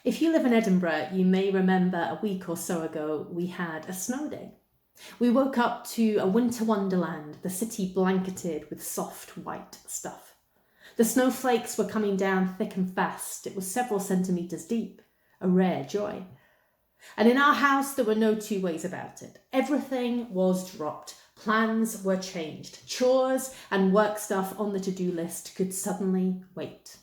If you live in Edinburgh, you may remember a week or so ago we had a snow day. We woke up to a winter wonderland, the city blanketed with soft white stuff. The snowflakes were coming down thick and fast. It was several centimetres deep, a rare joy. And in our house, there were no two ways about it. Everything was dropped. Plans were changed. Chores and work stuff on the to-do list could suddenly wait.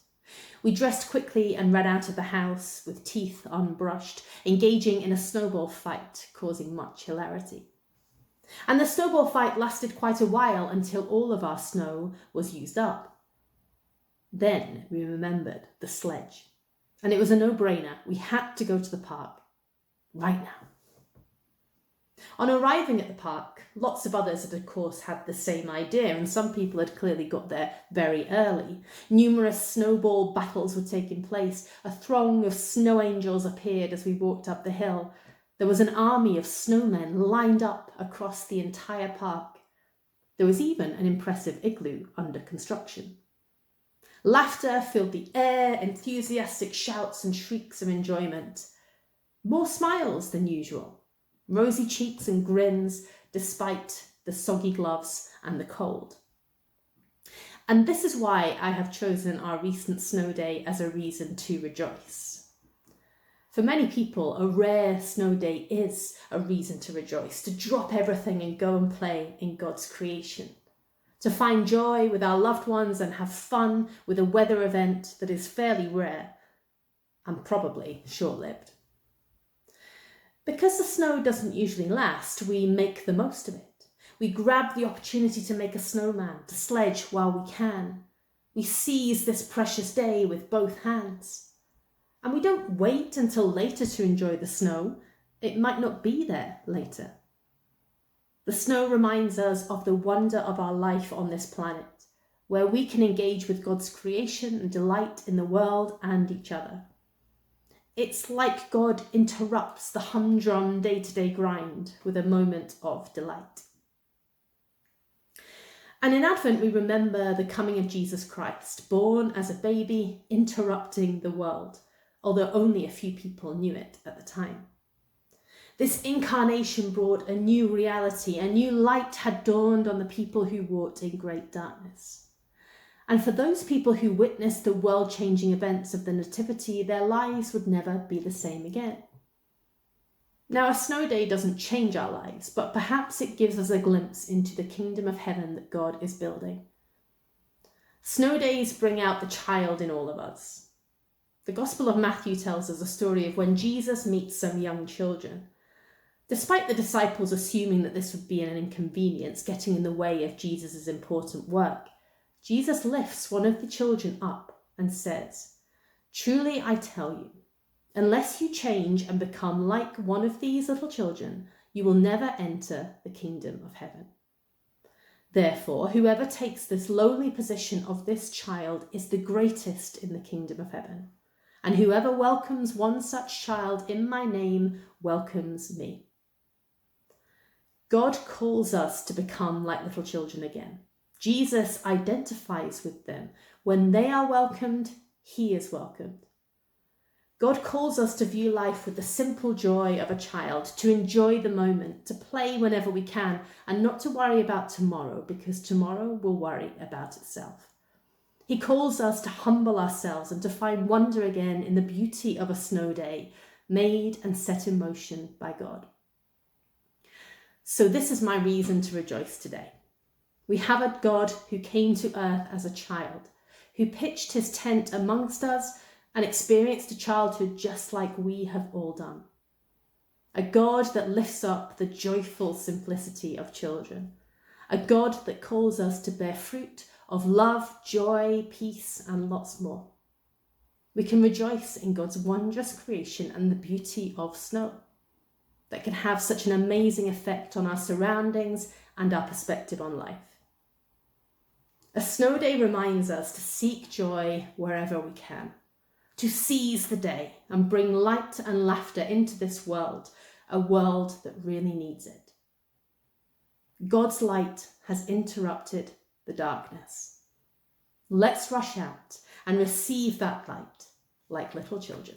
We dressed quickly and ran out of the house with teeth unbrushed, engaging in a snowball fight, causing much hilarity. And the snowball fight lasted quite a while until all of our snow was used up. Then we remembered the sledge. And it was a no-brainer. We had to go to the park right now. On arriving at the park, lots of others had of course had the same idea, and some people had clearly got there very early. Numerous snowball battles were taking place. A throng of snow angels appeared as we walked up the hill. There was an army of snowmen lined up across the entire park. There was even an impressive igloo under construction. Laughter filled the air, enthusiastic shouts and shrieks of enjoyment. More smiles than usual. Rosy cheeks and grins despite the soggy gloves and the cold. And this is why I have chosen our recent snow day as a reason to rejoice. For many people, a rare snow day is a reason to rejoice, to drop everything and go and play in God's creation, to find joy with our loved ones and have fun with a weather event that is fairly rare and probably short-lived. Because the snow doesn't usually last, we make the most of it. We grab the opportunity to make a snowman, to sledge while we can. We seize this precious day with both hands. And we don't wait until later to enjoy the snow. It might not be there later. The snow reminds us of the wonder of our life on this planet, where we can engage with God's creation and delight in the world and each other. It's like God interrupts the humdrum day-to-day grind with a moment of delight. And in Advent, we remember the coming of Jesus Christ, born as a baby, interrupting the world, although only a few people knew it at the time. This incarnation brought a new reality. A new light had dawned on the people who walked in great darkness. And for those people who witnessed the world-changing events of the Nativity, their lives would never be the same again. Now, a snow day doesn't change our lives, but perhaps it gives us a glimpse into the kingdom of heaven that God is building. Snow days bring out the child in all of us. The Gospel of Matthew tells us a story of when Jesus meets some young children. Despite the disciples assuming that this would be an inconvenience, getting in the way of Jesus' important work, Jesus lifts one of the children up and says, "Truly I tell you, unless you change and become like one of these little children, you will never enter the kingdom of heaven. Therefore, whoever takes this lowly position of this child is the greatest in the kingdom of heaven. And whoever welcomes one such child in my name welcomes me." God calls us to become like little children again. Jesus identifies with them. When they are welcomed, he is welcomed. God calls us to view life with the simple joy of a child, to enjoy the moment, to play whenever we can, and not to worry about tomorrow, because tomorrow will worry about itself. He calls us to humble ourselves and to find wonder again in the beauty of a snow day, made and set in motion by God. So this is my reason to rejoice today. We have a God who came to earth as a child, who pitched his tent amongst us and experienced a childhood just like we have all done. A God that lifts up the joyful simplicity of children. A God that calls us to bear fruit of love, joy, peace, and lots more. We can rejoice in God's wondrous creation and the beauty of snow that can have such an amazing effect on our surroundings and our perspective on life. A snow day reminds us to seek joy wherever we can, to seize the day and bring light and laughter into this world, a world that really needs it. God's light has interrupted the darkness. Let's rush out and receive that light like little children.